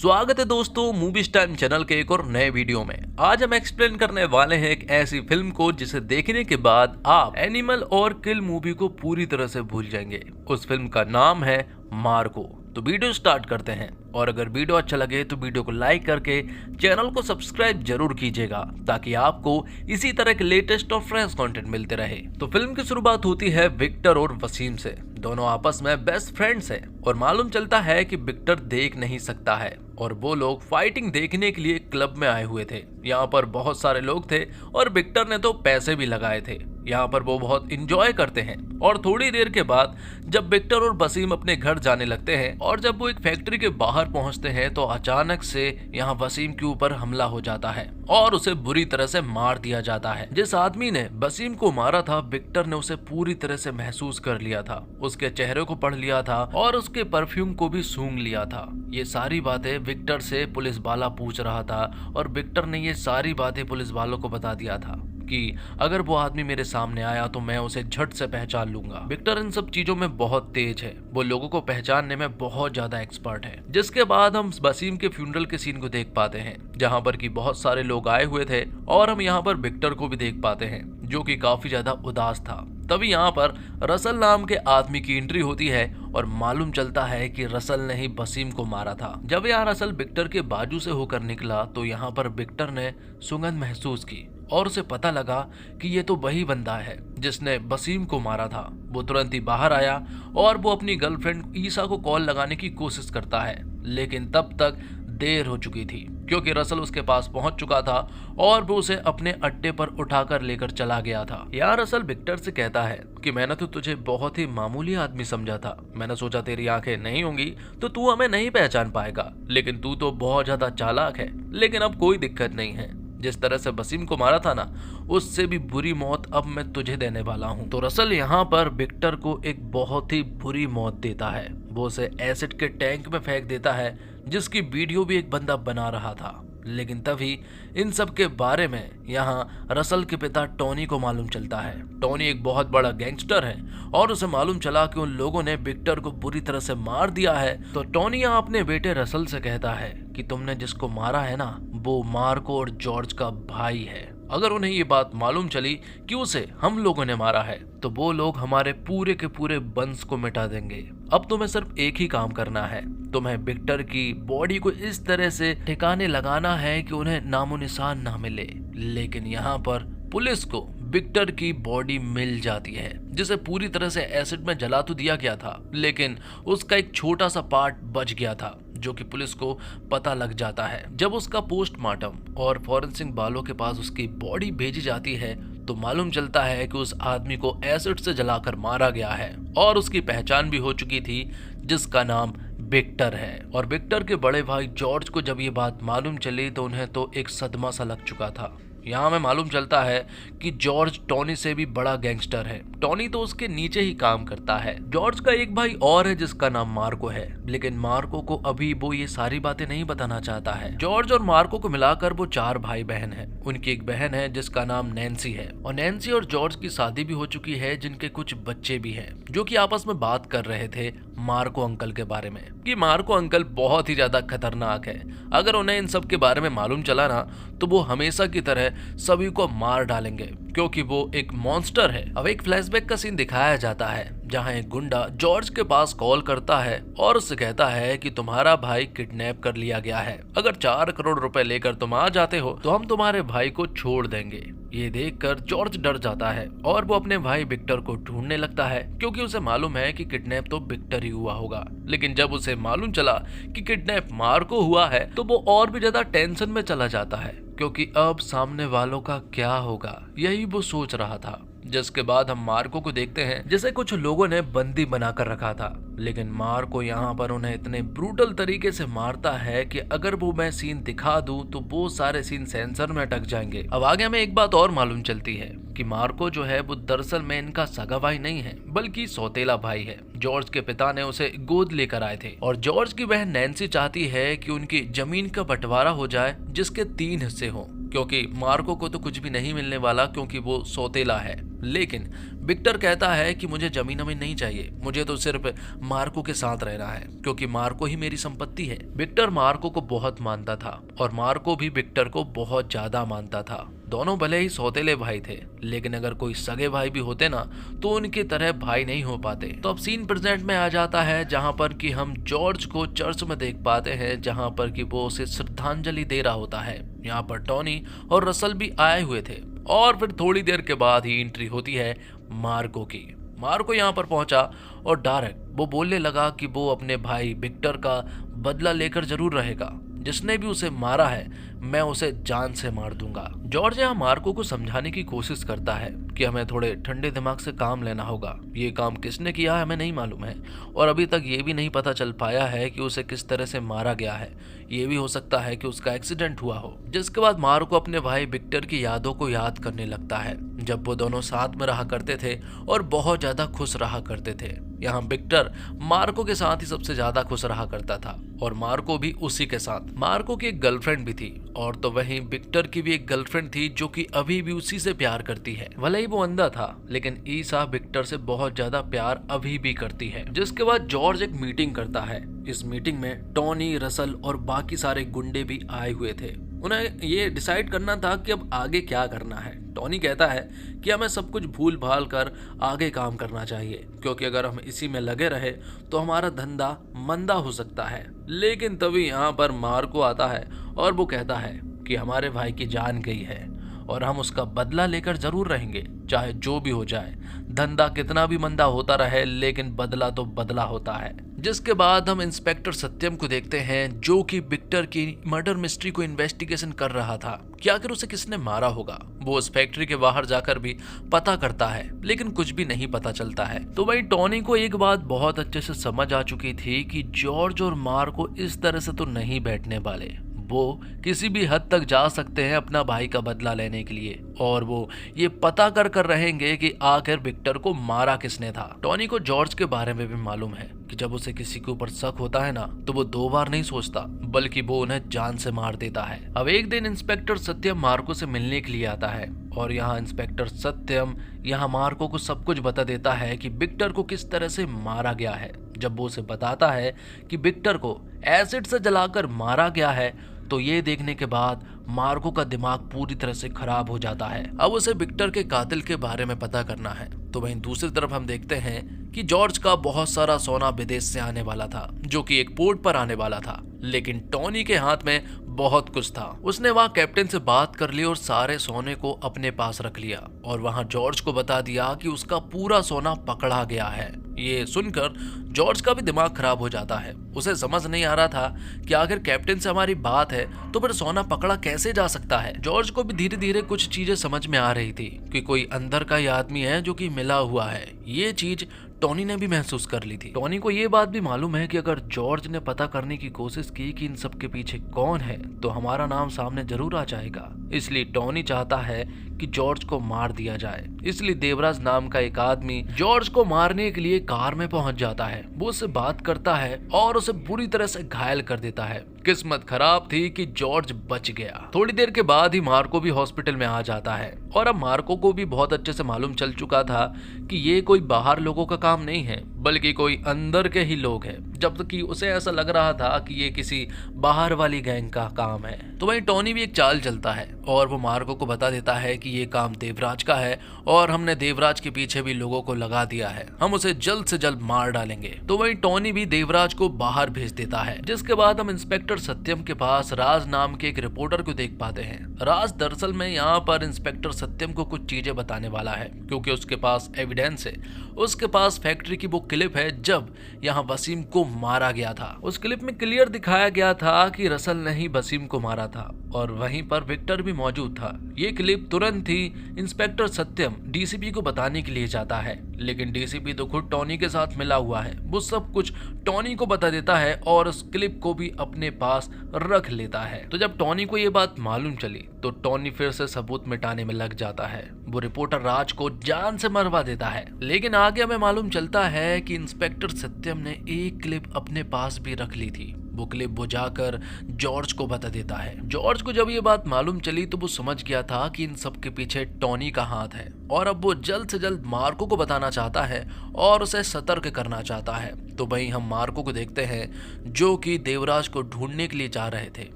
स्वागत है दोस्तों मूवीज टाइम चैनल के एक और नए वीडियो में। आज हम एक्सप्लेन करने वाले हैं एक ऐसी फिल्म को जिसे देखने के बाद आप एनिमल और किल मूवी को पूरी तरह से भूल जाएंगे। उस फिल्म का नाम है मार्को। तो वीडियो स्टार्ट करते हैं, और अगर वीडियो अच्छा लगे तो वीडियो को लाइक करके चैनल को सब्सक्राइब जरूर कीजिएगा ताकि आपको इसी तरह के लेटेस्ट और फ्रेश कंटेंट मिलते रहे। तो फिल्म की शुरुआत होती है विक्टर और वसीम से। दोनों आपस में बेस्ट फ्रेंड्स हैं और मालूम चलता है कि विक्टर देख नहीं सकता है और वो लोग फाइटिंग देखने के लिए क्लब में आए हुए थे। यहाँ पर बहुत सारे लोग थे और विक्टर ने तो पैसे भी लगाए थे। यहाँ पर वो बहुत इंजॉय करते हैं और थोड़ी देर के बाद जब विक्टर और वसीम अपने घर जाने लगते हैं और जब वो एक फैक्ट्री के बाहर पहुंचते हैं तो अचानक से यहाँ वसीम के ऊपर हमला हो जाता है और उसे बुरी तरह से मार दिया जाता है। जिस आदमी ने वसीम को मारा था विक्टर ने उसे पूरी तरह से महसूस कर लिया था, उसके चेहरे को पढ़ लिया था और उसके परफ्यूम को भी सूंघ लिया था। ये सारी बातें विक्टर से पुलिस वाला पूछ रहा था और विक्टर ने ये सारी बातें पुलिस वालों को बता दिया था कि अगर वो आदमी मेरे सामने आया तो मैं उसे झट से पहचान लूंगा। विक्टर इन सब चीजों में बहुत तेज है, वो लोगों को पहचानने में बहुत ज्यादा एक्सपर्ट है। जिसके बाद हम वसीम के फ्यूनरल के सीन को देख पाते हैं जहां पर कि बहुत सारे लोग आए हुए थे और हम यहाँ पर विक्टर को भी देख पाते हैं जो कि काफी ज्यादा उदास था। तभी यहाँ पर रसल नाम के आदमी की एंट्री होती है और मालूम चलता है कि रसल ने ही वसीम को मारा था। जब यहाँ रसल विक्टर के बाजू से होकर निकला तो यहाँ पर विक्टर ने सुगंध महसूस की और उसे पता लगा कि ये तो वही बंदा है जिसने वसीम को मारा था। वो तुरंत ही बाहर आया और वो अपनी गर्लफ्रेंड ईसा को कॉल लगाने की कोशिश करता है, लेकिन तब तक देर हो चुकी थी क्योंकि रसल उसके पास पहुंच चुका था और वो उसे अपने अड्डे पर उठाकर लेकर चला गया था। यार रसल विक्टर से कहता है कि मैंने तो तुझे बहुत ही मामूली आदमी समझा था, मैंने सोचा तेरी आंखें नहीं होंगी तो तू हमें नहीं पहचान पाएगा, लेकिन तू तो बहुत ज्यादा चालाक है। लेकिन अब कोई दिक्कत नहीं है, जिस तरह से वसीम को मारा था ना उससे भी बुरी मौत अब मैं तुझे देने वाला हूँ। तो रसल यहाँ पर विक्टर को एक बहुत ही बुरी मौत देता है। वो उसे एसिड के टैंक में फेंक देता है जिसकी वीडियो भी एक बंदा बना रहा था। लेकिन तभी इन सब के बारे में यहाँ रसल के पिता टोनी को मालूम चलता है। टोनी एक बहुत बड़ा गैंगस्टर है और उसे मालूम चला कि उन लोगों ने विक्टर को बुरी तरह से मार दिया है। तो टोनी यहाँ अपने बेटे रसल से कहता है कि तुमने जिसको मारा है ना वो मार्को और जॉर्ज का भाई है। अगर उन्हें ये बात मालूम चली कि उसे हम लोगों ने मारा है तो वो लोग हमारे पूरे के पूरे वंश को मिटा देंगे। अब तुम्हें सिर्फ एक ही काम करना है, तुम्हें विक्टर की बॉडी को इस तरह से ठिकाने लगाना है कि उन्हें नामो निशान ना मिले। लेकिन यहाँ पर पुलिस को विक्टर की बॉडी मिल जाती है जिसे पूरी तरह से एसिड में जला तो दिया गया था, लेकिन उसका एक छोटा सा पार्ट बच गया था जो कि पुलिस को पता लग जाता है। जब उसका पोस्टमार्टम और फॉरेंसिक वालों के पास उसकी बॉडी भेजी जाती है तो मालूम चलता है कि उस आदमी को एसिड से जलाकर मारा गया है और उसकी पहचान भी हो चुकी थी जिसका नाम विक्टर है। और विक्टर के बड़े भाई जॉर्ज को जब ये बात मालूम चली तो उन्हें तो एक सदमा सा लग चुका था। यहाँ हमें मालूम चलता है कि जॉर्ज टोनी से भी बड़ा गैंगस्टर है, टोनी तो उसके नीचे ही काम करता है। जॉर्ज का एक भाई और है जिसका नाम मार्को है, लेकिन मार्को को अभी वो ये सारी बातें नहीं बताना चाहता है। जॉर्ज और मार्को को मिलाकर वो 4 भाई बहन है। उनकी एक बहन है जिसका नाम नैन्सी है और नैन्सी और जॉर्ज की शादी भी हो चुकी है जिनके कुछ बच्चे भी हैं जो कि आपस में बात कर रहे थे मार्को अंकल के बारे में कि मार्को अंकल बहुत ही ज्यादा खतरनाक है। अगर उन्हें इन सब के बारे में मालूम चला ना तो वो हमेशा की तरह सभी को मार डालेंगे क्योंकि वो एक मॉन्स्टर है। अब एक फ्लैशबैक का सीन दिखाया जाता है जहां एक गुंडा जॉर्ज के पास कॉल करता है और उससे कहता है कि तुम्हारा भाई किडनैप कर लिया गया है, अगर 4 करोड़ रुपए लेकर तुम आ जाते हो तो हम तुम्हारे भाई को छोड़ देंगे। ये देखकर जॉर्ज डर जाता है और वो अपने भाई विक्टर को ढूंढने लगता है क्योंकि उसे मालूम है कि किडनैप तो विक्टर ही हुआ होगा। लेकिन जब उसे मालूम चला कि किडनैप मार्को हुआ है तो वो और भी ज्यादा टेंशन में चला जाता है क्योंकि अब सामने वालों का क्या होगा यही वो सोच रहा था। जिसके बाद हम मार्को को देखते हैं जिसे कुछ लोगों ने बंदी बनाकर रखा था, लेकिन मार्को यहाँ पर उन्हें इतने ब्रूटल तरीके से मारता है कि अगर वो मैं सीन दिखा दूं तो वो सारे सीन सेंसर में अटक जाएंगे। अब आगे हमें एक बात और मालूम चलती है कि मार्को जो है वो दरअसल में इनका सगा भाई नहीं है बल्कि सौतेला भाई है। जॉर्ज के पिता ने उसे गोद लेकर आए थे और जॉर्ज की बहन नैन्सी चाहती है कि उनकी जमीन का बंटवारा हो जाए जिसके 3 हिस्से हों क्योंकि मार्को को तो कुछ भी नहीं मिलने वाला क्योंकि वो सौतेला है। लेकिन विक्टर कहता है कि मुझे जमीन अमीन नहीं चाहिए, मुझे तो सिर्फ मार्को के साथ रहना है क्योंकि मार्को ही मेरी संपत्ति है। विक्टर मार्को को बहुत मानता था और मार्को भी विक्टर को बहुत ज्यादा मानता था। दोनों भले ही सौतेले भाई थे, लेकिन अगर कोई सगे भाई भी होते ना तो उनकी तरह भाई नहीं हो पाते। तो अब सीन प्रेजेंट में आ जाता है जहां पर कि हम जॉर्ज को चर्च में देख पाते हैं, जहां पर कि वो उसे श्रद्धांजलि दे रहा होता है। यहाँ पर टॉनी और रसल भी आए हुए थे और फिर थोड़ी देर के बाद ही एंट्री होती है मार्को की। मार्को यहाँ पर पहुंचा और डायरेक्ट वो बोलने लगा कि वो अपने भाई विक्टर का बदला लेकर जरूर रहेगा। जिसने भी उसे मारा है मैं उसे जान से मार दूंगा। जॉर्ज यहाँ मार्को को समझाने की कोशिश करता है कि हमें थोड़े ठंडे दिमाग से काम लेना होगा। ये काम किसने किया है हमें नहीं मालूम है और अभी तक ये भी नहीं पता चल पाया है कि उसे किस तरह से मारा गया है। ये भी हो सकता है कि उसका एक्सीडेंट हुआ हो। जिसके बाद मार्को अपने भाई विक्टर की यादों को याद करने लगता है जब वो दोनों साथ में रहा करते थे और बहुत ज्यादा खुश रहा करते थे। यहाँ विक्टर मार्को के साथ ही सबसे ज्यादा खुश रहा करता था और मार्को भी उसी के साथ। मार्को की एक गर्लफ्रेंड भी थी और तो वहीं विक्टर की भी एक गर्लफ्रेंड थी जो कि अभी भी उसी से प्यार करती है। भले ही वो अंधा था लेकिन ईसा विक्टर से बहुत ज्यादा प्यार अभी भी करती है। जिसके बाद जॉर्ज एक मीटिंग करता है। इस मीटिंग में टॉनी, रसल और बाकी सारे गुंडे भी आए हुए थे। उन्हें ये डिसाइड करना था कि अब आगे क्या करना है। टॉनी कहता है कि हमें सब कुछ भूल भाल कर आगे काम करना चाहिए क्योंकि अगर हम इसी में लगे रहे तो हमारा धंधा मंदा हो सकता है। लेकिन तभी यहाँ पर मार्को आता है और वो कहता है कि हमारे भाई की जान गई है और हम उसका बदला लेकर जरूर रहेंगे, चाहे जो भी हो जाए। धंधा कितना भी मंदा होता रहे लेकिन बदला तो बदला होता है। जिसके बाद हम इंस्पेक्टर सत्यम को देखते हैं जो कि विक्टर की मर्डर मिस्ट्री को इन्वेस्टिगेशन कर रहा था कि आखिर उसे किसने मारा होगा। वो उस फैक्ट्री के बाहर जाकर भी पता करता है लेकिन कुछ भी नहीं पता चलता है। तो वही टॉनी को एक बात बहुत अच्छे से समझ आ चुकी थी कि जॉर्ज और मार्को इस तरह से तो नहीं बैठने वाले। वो किसी भी हद तक जा सकते हैं अपना भाई का बदला लेने के लिए और वो ये पता कर रहेंगे कि आखिर विक्टर को मारा किसने था। टॉनी को जॉर्ज के बारे में भी मालूम है कि जब उसे किसी के ऊपर शक होता है ना तो वो दो बार नहीं सोचता बल्कि वो उन्हें जान से मार देता है। अब एक दिन इंस्पेक्टर सत्यम मार्को से मिलने के लिए आता है और यहाँ इंस्पेक्टर सत्यम यहाँ मार्को को सब कुछ बता देता है कि विक्टर को किस तरह से मारा गया है। जब वो उसे बताता है कि विक्टर को एसिड से जलाकर मारा गया है तो ये देखने के बाद मार्को का दिमाग पूरी तरह से खराब हो जाता है। अब उसे विक्टर के कातिल के बारे में पता करना है। तो वहीं दूसरी तरफ हम देखते हैं कि जॉर्ज का बहुत सारा सोना विदेश से आने वाला था जो कि एक पोर्ट पर आने वाला था, लेकिन टॉनी के हाथ में बहुत कुछ था। उसने वहां कैप्टन से बात कर ली और सारे सोने को अपने पास रख लिया और वहां जॉर्ज को बता दिया कि उसका पूरा सोना पकड़ा गया है। ये सुनकर जॉर्ज का भी दिमाग खराब हो जाता है। उसे समझ नहीं आ रहा था कि आखिर कैप्टन से हमारी बात है तो फिर सोना पकड़ा कैसे जा सकता है। जॉर्ज को भी धीरे धीरे कुछ चीजें समझ में आ रही थी कि कोई अंदर का ही आदमी है जो कि मिला हुआ है। ये चीज टॉनी ने भी महसूस कर ली थी। टॉनी को ये बात भी मालूम है कि अगर जॉर्ज ने पता करने की कोशिश की कि इन सब के पीछे कौन है तो हमारा नाम सामने जरूर आ जाएगा। इसलिए टॉनी चाहता है कि जॉर्ज को मार दिया जाए। इसलिए देवराज नाम का एक आदमी जॉर्ज को मारने के लिए कार में पहुंच जाता है। वो उससे बात करता है और उसे बुरी तरह से घायल कर देता है। किस्मत खराब थी कि जॉर्ज बच गया। थोड़ी देर के बाद ही मार्को भी हॉस्पिटल में आ जाता है और अब मार्को को भी बहुत अच्छे से मालूम चल चुका था कि ये कोई बाहर लोगों का काम नहीं है बल्कि कोई अंदर के ही लोग हैं, जब तक कि उसे ऐसा लग रहा था कि ये किसी बाहर वाली गैंग का काम है। तो वहीं टॉनी भी एक चाल चलता है और वो मार्को को बता देता है कि ये काम देवराज का है और हमने देवराज के पीछे भी लोगों को लगा दिया है, हम उसे जल्द से जल्द मार डालेंगे। तो वहीं टॉनी भी देवराज को बाहर भेज देता है। जिसके बाद हम इंस्पेक्टर सत्यम के पास राज नाम के एक रिपोर्टर को देख पाते हैं। राज दरअसल में यहाँ पर इंस्पेक्टर सत्यम को कुछ चीजें बताने वाला है क्योंकि उसके पास एविडेंस है। उसके पास फैक्ट्री की वो क्लिप है जब यहाँ वसीम को मारा गया था। उस क्लिप में क्लियर दिखाया गया था कि रसल ने ही वसीम को मारा था और वहीं पर विक्टर भी मौजूद था। ये क्लिप तुरंत ही इंस्पेक्टर सत्यम डीसीपी को बताने के लिए जाता है, लेकिन डीसीपी तो खुद टॉनी के साथ मिला हुआ है। वो सब कुछ टॉनी को बता देता है और उस क्लिप को भी अपने पास रख लेता है। तो जब टॉनी को ये बात मालूम चली तो टॉनी फिर से सबूत मिटाने में लग जाता है। वो रिपोर्टर राज को जान से मरवा देता है। लेकिन आगे हमें मालूम चलता है कि इंस्पेक्टर सत्यम ने एक क्लिप अपने पास भी रख ली थी वो क्लिप बुझाकर जॉर्ज को बता देता है। जॉर्ज को जब ये बात मालूम चली तो वो समझ गया था कि इन सब के पीछे टॉनी का हाथ है और अब वो जल्द से जल्द मार्को को बताना चाहता है और उसे सतर्क करना चाहता है। तो वहीं हम मार्को को देखते हैं जो कि देवराज को ढूंढने के लिए जा रहे थे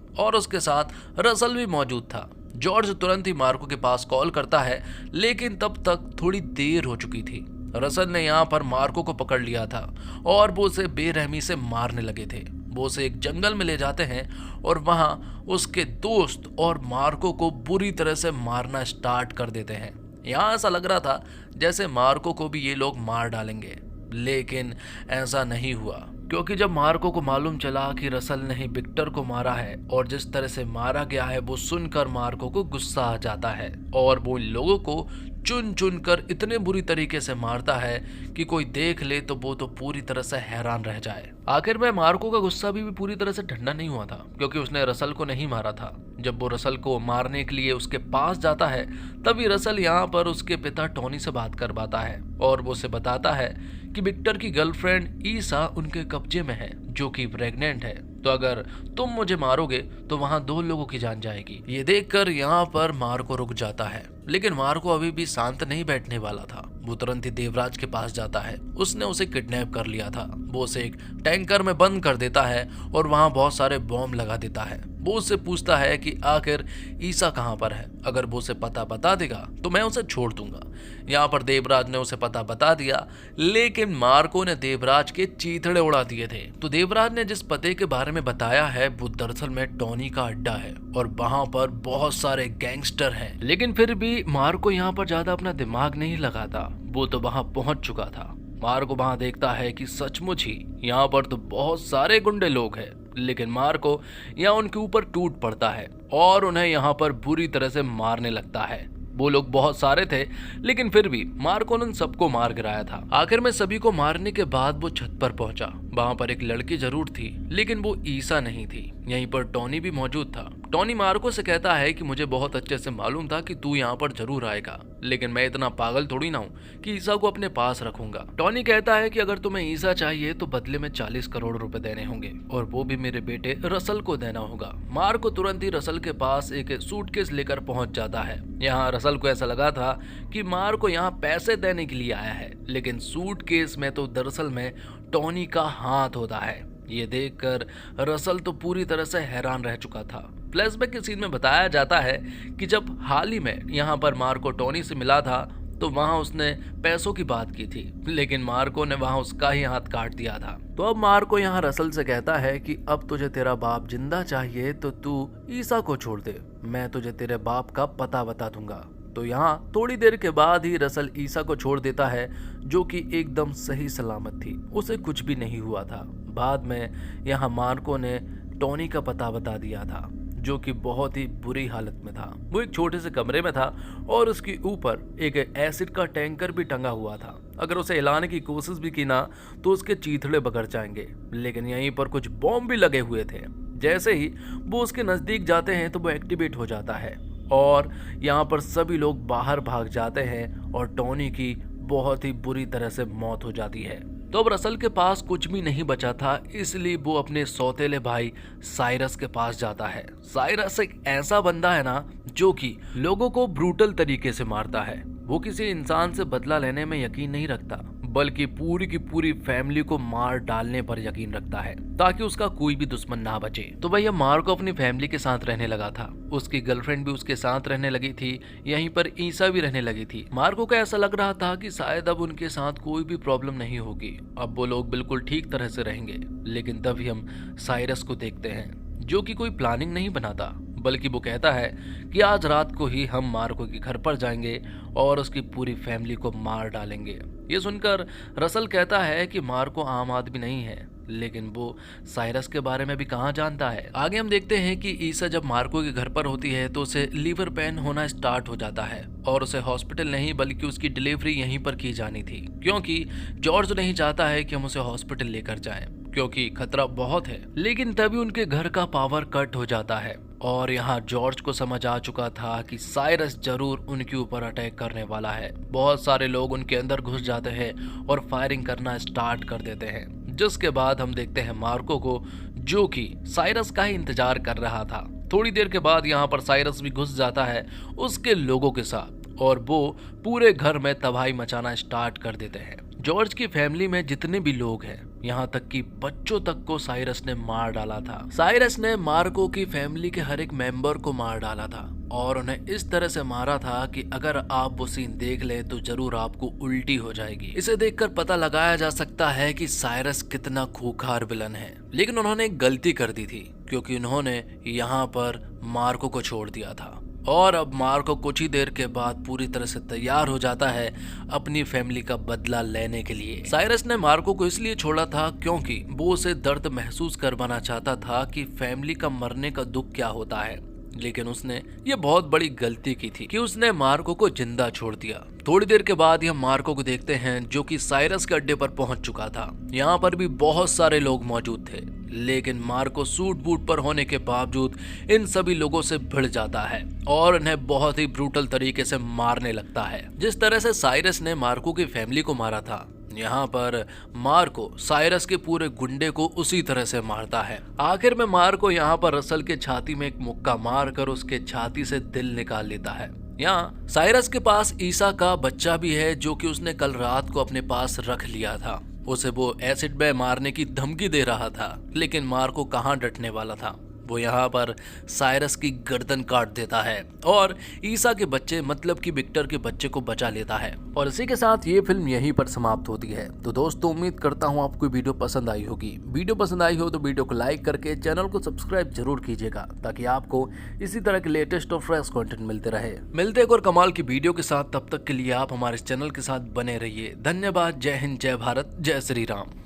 और उसके साथ रसल भी मौजूद था। जॉर्ज तुरंत ही मार्को के पास कॉल करता है, लेकिन तब तक थोड़ी देर हो चुकी थी। रसल ने यहाँ पर मार्को को पकड़ लिया था और वो उसे बेरहमी से मारने लगे थे। वो उसे एक जंगल में ले जाते हैं और वहां उसके दोस्त और मार्को को बुरी तरह से मारना स्टार्ट कर देते हैं। यहाँ ऐसा लग रहा था जैसे मार्को को भी ये लोग मार डालेंगे, लेकिन ऐसा नहीं हुआ, क्योंकि जब मार्को को मालूम चला कि रसल ने ही विक्टर को मारा है और जिस तरह से मारा गया है वो सुनकर मार्को को गुस्सा आ जाता है और वो इन लोगों को चुन चुन कर इतने बुरी तरीके से मारता है कि कोई देख ले तो वो तो पूरी तरह से हैरान रह जाए। आखिर में मार्को का गुस्सा भी पूरी तरह से ठंडा नहीं हुआ था, क्योंकि उसने रसल को नहीं मारा था। जब वो रसल को मारने के लिए उसके पास जाता है तभी रसल यहाँ पर उसके पिता टॉनी से बात कर पाता है और वो उसे बताता है कि विक्टर की गर्लफ्रेंड ईसा उनके कब्जे में है जो कि प्रेग्नेंट है, तो अगर तुम मुझे मारोगे तो वहां 2 लोगों की जान जाएगी। ये देखकर यहाँ पर मार्को रुक जाता है, लेकिन मार्को अभी भी शांत नहीं बैठने वाला था। वो तुरंत ही देवराज के पास जाता है। उसने उसे किडनैप कर लिया था। वो उसे एक टैंकर में बंद कर देता है और वहां बहुत सारे बॉम्ब लगा देता है। वो उससे पूछता है कि आखिर ईसा कहाँ पर है, अगर वो उसे पता बता देगा तो मैं उसे छोड़ दूंगा। यहाँ पर देवराज ने उसे पता बता दिया, लेकिन मार्को ने देवराज के चीथड़े उड़ा दिए थे। तो देवराज ने जिस पते के बारे में बताया है वो दरअसल में टॉनी का अड्डा है और वहां पर बहुत सारे गैंगस्टर हैं। लेकिन फिर भी मार्को यहाँ पर ज्यादा अपना दिमाग नहीं लगाता, वो तो वहां पहुंच चुका था। मार्को वहां देखता है कि सचमुच ही यहाँ पर तो बहुत सारे गुंडे लोग हैं, लेकिन मार्को यहाँ उनके ऊपर टूट पड़ता है और उन्हें यहाँ पर बुरी तरह से मारने लगता है। वो लोग बहुत सारे थे, लेकिन फिर भी मार्को ने सबको मार गिराया था। आखिर में सभी को मारने के बाद वो छत पर पहुंचा। वहां पर एक लड़की जरूर थी, लेकिन वो ईसा नहीं थी। यहीं पर टॉनी भी मौजूद था। टॉनी मार्को से कहता है कि मुझे बहुत अच्छे से मालूम था कि तू यहाँ पर जरूर आएगा, लेकिन मैं इतना पागल थोड़ी ना हूँ कि ईसा को अपने पास रखूंगा। टॉनी कहता है कि अगर तुम्हें ईसा चाहिए तो बदले में 40 करोड़ रुपए देने होंगे और वो भी मेरे बेटे रसल को देना होगा। मार्को तुरंत ही रसल के पास एक सूटकेस लेकर पहुंच जाता है। यहाँ रसल को ऐसा लगा था कि मार्को यहाँ पैसे देने के लिए आया है, लेकिन सूटकेस में तो दरअसल में टॉनी का हाथ होता है। ये देखकर रसल तो पूरी तरह से हैरान रह चुका था। फ्लैशबैक के सीन में बताया जाता है कि जब हाल ही में यहाँ पर मार्को टॉनी से मिला था तो वहां उसने पैसों की बात की थी, लेकिन मार्को ने वहां उसका ही हाथ काट दिया था। तो अब मार्को यहाँ रसल से कहता है कि अब तुझे तेरा बाप जिंदा चाहिए तो तू ईसा को छोड़ दे, मैं तुझे तेरे बाप का पता बता दूंगा। तो यहाँ थोड़ी देर के बाद ही रसल ईसा को छोड़ देता है, जो कि एकदम सही सलामत थी, उसे कुछ भी नहीं हुआ था। बाद में यहाँ मार्को ने टॉनी का पता बता दिया था, जो कि बहुत ही बुरी हालत में था। वो एक छोटे से कमरे में था और उसके ऊपर एक एसिड का टैंकर भी टंगा हुआ था। अगर उसे हिलाने की कोशिश भी की ना तो उसके चीथड़े बगड़ जाएंगे, लेकिन यहीं पर कुछ बॉम्ब भी लगे हुए थे। जैसे ही वो उसके नजदीक जाते हैं तो वो एक्टिवेट हो जाता है और यहाँ पर सभी लोग बाहर भाग जाते हैं और टॉनी की बहुत ही बुरी तरह से मौत हो जाती है। तो अब रसल के पास कुछ भी नहीं बचा था, इसलिए वो अपने सौतेले भाई साइरस के पास जाता है। साइरस एक ऐसा बंदा है ना जो कि लोगों को ब्रूटल तरीके से मारता है। वो किसी इंसान से बदला लेने में यकीन नहीं रखता, बल्कि पूरी की पूरी फैमिली को मार डालने पर यकीन रखता है ताकि उसका कोई भी दुश्मन ना बचे। तो भैया मार्को अपनी फैमिली के साथ रहने लगा था, उसकी गर्लफ्रेंड भी उसके साथ रहने लगी थी, यहीं पर ईसा भी रहने लगी थी। मार्को को ऐसा लग रहा था कि शायद अब उनके साथ कोई भी प्रॉब्लम नहीं होगी, अब वो लोग बिल्कुल ठीक तरह से रहेंगे। लेकिन तभी हम साइरस को देखते हैं, जो कि कोई प्लानिंग नहीं बनाता, बल्कि वो कहता है कि आज रात को ही हम मार्को के घर पर जाएंगे और उसकी पूरी फैमिली को मार डालेंगे। ये सुनकर रसल कहता है कि मार्को आम आदमी नहीं है, लेकिन वो साइरस के बारे में भी कहाँ जानता है। आगे हम देखते हैं कि ईसा जब मार्को के घर पर होती है तो उसे लीवर पेन होना स्टार्ट हो जाता है और उसे हॉस्पिटल नहीं बल्कि उसकी डिलीवरी यहीं पर की जानी थी, क्योंकि जॉर्ज नहीं चाहता है कि हम उसे हॉस्पिटल लेकर जाएं, क्योंकि खतरा बहुत है। लेकिन तभी उनके घर का पावर कट हो जाता है और यहाँ जॉर्ज को समझ आ चुका था कि साइरस जरूर उनके ऊपर अटैक करने वाला है। बहुत सारे लोग उनके अंदर घुस जाते हैं और फायरिंग करना स्टार्ट कर देते हैं, जिसके बाद हम देखते हैं मार्को को, जो कि साइरस का ही इंतजार कर रहा था। थोड़ी देर के बाद यहाँ पर साइरस भी घुस जाता है उसके लोगों के साथ और वो पूरे घर में तबाही मचाना स्टार्ट कर देते हैं। जॉर्ज की फैमिली में जितने भी लोग हैं, यहाँ तक कि बच्चों तक को साइरस ने मार डाला था। साइरस ने मार्को की फैमिली के हर एक मेंबर को मार डाला था और उन्हें इस तरह से मारा था कि अगर आप वो सीन देख ले तो जरूर आपको उल्टी हो जाएगी। इसे देखकर पता लगाया जा सकता है कि साइरस कितना खूंखार विलन है। लेकिन उन्होंने एक गलती कर दी थी क्योंकि उन्होंने यहाँ पर मार्को को छोड़ दिया था और अब मार्को कुछ ही देर के बाद पूरी तरह से तैयार हो जाता है अपनी फैमिली का बदला लेने के लिए। साइरस ने मार्को को इसलिए छोड़ा था क्योंकि वो उसे दर्द महसूस करवाना चाहता था कि फैमिली का मरने का दुख क्या होता है। लेकिन उसने ये बहुत बड़ी गलती की थी कि उसने मार्को को जिंदा छोड़ दिया। थोड़ी देर के बाद हम मार्को को देखते हैं जो कि साइरस के अड्डे पर पहुंच चुका था। यहाँ पर भी बहुत सारे लोग मौजूद थे, लेकिन मार्को सूट बूट पर होने के बावजूद इन सभी लोगों से भिड़ जाता है और उन्हें बहुत ही ब्रूटल तरीके से मारने लगता है। जिस तरह से साइरस ने मार्को की फैमिली को मारा था, यहाँ पर मार्को साइरस के पूरे गुंडे को उसी तरह से मारता है। आखिर में मार्को यहाँ पर रसल के छाती में एक मुक्का मारकर उसके छाती से दिल निकाल लेता है। यहाँ साइरस के पास ईसा का बच्चा भी है जो कि उसने कल रात को अपने पास रख लिया था। उसे वो एसिड में मारने की धमकी दे रहा था, लेकिन मार्को कहाँ डटने वाला था। वो यहाँ पर साइरस की गर्दन काट देता है और ईसा के बच्चे मतलब कि विक्टर के बच्चे को बचा लेता है। और इसी के साथ ये फिल्म यहीं पर समाप्त होती है। तो दोस्तों, उम्मीद करता हूँ आपको वीडियो पसंद आई होगी। वीडियो पसंद आई हो तो वीडियो को लाइक करके चैनल को सब्सक्राइब जरूर कीजिएगा ताकि आपको इसी तरह के लेटेस्ट और फ्रेश कंटेंट मिलते रहे। मिलते एक और कमाल की वीडियो के साथ, तब तक के लिए आप हमारे चैनल के साथ बने रहिए। धन्यवाद। जय हिंद, जय भारत, जय श्री राम।